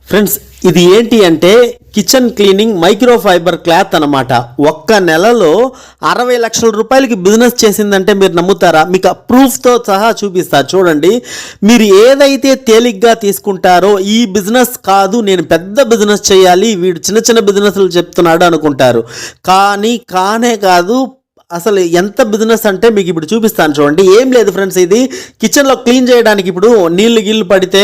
Friends ఇది ఏంటి అంటే kitchen cleaning micro fibre cloth అనమాట. ఒక్క నెలలో 60 లక్షల రూపాయలకి బిజినెస్ చేసిందంటే మీరు నమ్ముతారా? మీకు ప్రూఫ్తో సహా చూపిస్తా చూడండి. మీరు ఏదైతే తేలిగ్గా తీసుకుంటారో ఈ బిజినెస్ కాదు, నేను పెద్ద బిజినెస్ చేయాలి, వీడు చిన్న చిన్న బిజినెస్లు చెప్తున్నాడు అనుకుంటారు. కానీ కానే కాదు. అసలు ఎంత బిజినెస్ అంటే మీకు ఇప్పుడు చూపిస్తాను చూడండి. ఏం లేదు ఫ్రెండ్స్, ఇది కిచెన్లో క్లీన్ చేయడానికి ఇప్పుడు నీళ్ళు పడితే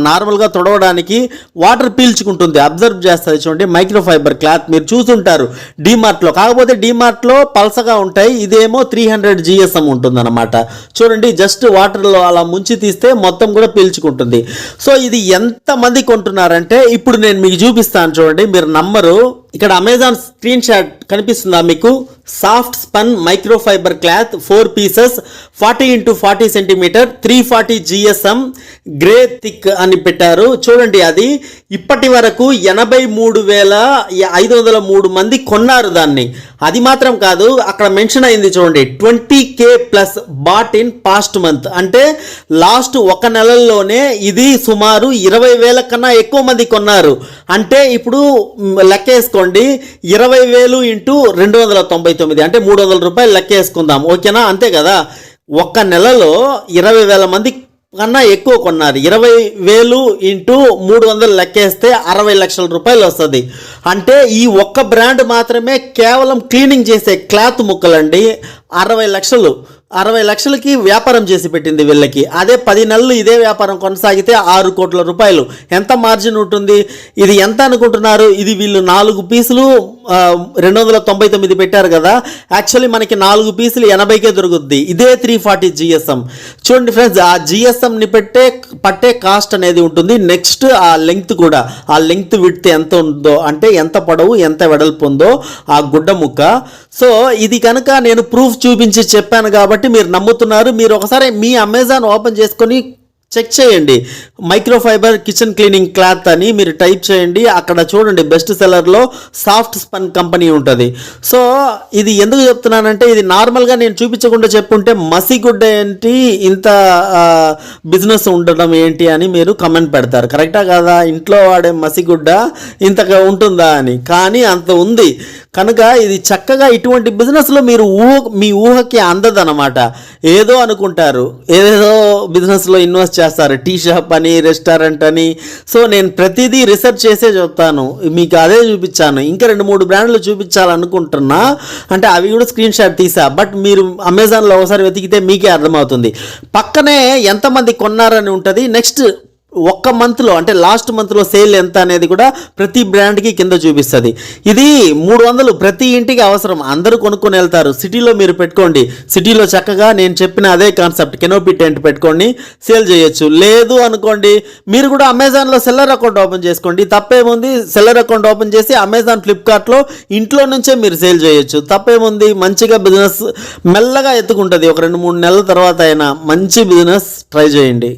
నార్మల్గా తుడవడానికి వాటర్ పీల్చుకుంటుంది, అబ్జర్వ్ చేస్తుంది చూడండి. మైక్రో ఫైబర్ క్లాత్ మీరు చూస్తుంటారు డీమార్ట్లో. కాకపోతే డీమార్ట్లో పల్సగా ఉంటాయి, ఇదేమో 300 GSM ఉంటుంది అనమాట. చూడండి, జస్ట్ వాటర్లో అలా ముంచి తీస్తే మొత్తం కూడా పీల్చుకుంటుంది. సో ఇది ఎంతమంది కొంటున్నారంటే ఇప్పుడు నేను మీకు చూపిస్తాను చూడండి, మీరు నమ్మరు. ఇక్కడ అమెజాన్ స్క్రీన్ షాట్ కనిపిస్తుందా మీకు? Soft spun micro fibre cloth 4 pieces 40 x 40 cm 340 GSM grey thick అని పెట్టారు చూడండి. అది ఇప్పటి వరకు 83,503 మంది కొన్నారు దాన్ని. అది మాత్రం కాదు, అక్కడ మెన్షన్ అయింది చూడండి, 20K+ bought in past month. అంటే లాస్ట్ ఒక నెలల్లోనే ఇది సుమారు 20,000 కన్నా ఎక్కువ మంది కొన్నారు. అంటే ఇప్పుడు లెక్కేసుకోండి, 20,000 × 299 అంటే 300 రూపాయలు లెక్కేసుకుందాం, ఓకేనా? అంతే కదా. ఒక్క నెలలో 20,000 మంది కన్నా ఎక్కువ కొన్నారు. 20,000 × 300 లెక్కేస్తే 60 లక్షల రూపాయలు వస్తుంది. అంటే ఈ ఒక్క బ్రాండ్ మాత్రమే కేవలం క్లీనింగ్ చేసే క్లాత్ ముక్కలండి 60 లక్షలకి వ్యాపారం చేసి పెట్టింది వీళ్ళకి. అదే 10 నెలలు ఇదే వ్యాపారం కొనసాగితే 6 కోట్ల రూపాయలు. ఎంత మార్జిన్ ఉంటుంది? ఇది ఎంత అనుకుంటున్నారు? ఇది వీళ్ళు 4 పీసులు 299 పెట్టారు కదా, యాక్చువల్లీ మనకి 4 పీసులు 80కే దొరుకుద్ది. ఇదే 340 GSM. చూడండి ఫ్రెండ్స్, ఆ GSMని పట్టే కాస్ట్ అనేది ఉంటుంది. నెక్స్ట్ ఆ లెంగ్త్ కూడా, ఆ లెంగ్త్ విడ్త్ ఎంత ఉందో, అంటే ఎంత పొడవు ఎంత వెడల్పు ఉందో ఆ గుడ్డ ముక్క. సో ఇది కనుక నేను ప్రూఫ్ చూపించి చెప్పాను కాబట్టి మీరు నమ్ముతున్నారు. మీరు ఒకసారి మీ అమెజాన్ ఓపెన్ చేసుకొని చెక్ చేయండి, micro fibre kitchen cleaning cloth అని మీరు టైప్ చేయండి. అక్కడ చూడండి బెస్ట్ సెల్లర్లో సాఫ్ట్ స్పన్ కంపెనీ ఉంటుంది. సో ఇది ఎందుకు చెప్తున్నానంటే, ఇది నార్మల్గా నేను చూపించకుండా చెప్పుంటే మసిగుడ్డ ఏంటి ఇంత బిజినెస్ ఉండడం ఏంటి అని మీరు కమెంట్ పెడతారు. కరెక్టా కాదా? ఇంట్లో వాడే మసిగుడ్డ ఇంతగా ఉంటుందా అని. కానీ అంత ఉంది కనుక ఇది చక్కగా ఇటువంటి బిజినెస్లో మీరు మీ ఊహకి అందదనమాట. ఏదో అనుకుంటారు, ఏదేదో బిజినెస్లో ఇన్వెస్ట్ చేస్తారు, టీ షాప్ అని, రెస్టారెంట్ అని. సో నేను ప్రతిదీ రీసెర్చ్ చేసే చెప్తాను, మీకు అదే చూపించాను. ఇంకా 2-3 బ్రాండ్లు చూపించాలనుకుంటున్నా, అంటే అవి కూడా స్క్రీన్ షాట్ తీసా. బట్ మీరు అమెజాన్లో ఒకసారి వెతికితే మీకే అర్థమవుతుంది. పక్కనే ఎంతమంది కొన్నారని ఉంటుంది. నెక్స్ట్ ఒక్క మంత్లో, అంటే లాస్ట్ మంత్లో సేల్ ఎంత అనేది కూడా ప్రతి బ్రాండ్కి కింద చూపిస్తుంది. ఇది 300 ప్రతి ఇంటికి అవసరం, అందరూ కొనుక్కొని వెళ్తారు. సిటీలో మీరు పెట్టుకోండి, సిటీలో చక్కగా నేను చెప్పిన అదే కాన్సెప్ట్ కెనోపీ టెంట్ పెట్టుకొని సేల్ చేయొచ్చు. లేదు అనుకోండి, మీరు కూడా అమెజాన్లో సెల్లర్ అకౌంట్ ఓపెన్ చేసుకోండి, తప్పేముంది? సెల్లర్ అకౌంట్ ఓపెన్ చేసి అమెజాన్ ఫ్లిప్కార్ట్లో ఇంట్లో నుంచే మీరు సేల్ చేయొచ్చు, తప్పేముంది? మంచిగా బిజినెస్ మెల్లగా ఎత్తుకుంటుంది. ఒక 2-3 నెలల తర్వాత అయినా మంచి బిజినెస్ ట్రై చేయండి.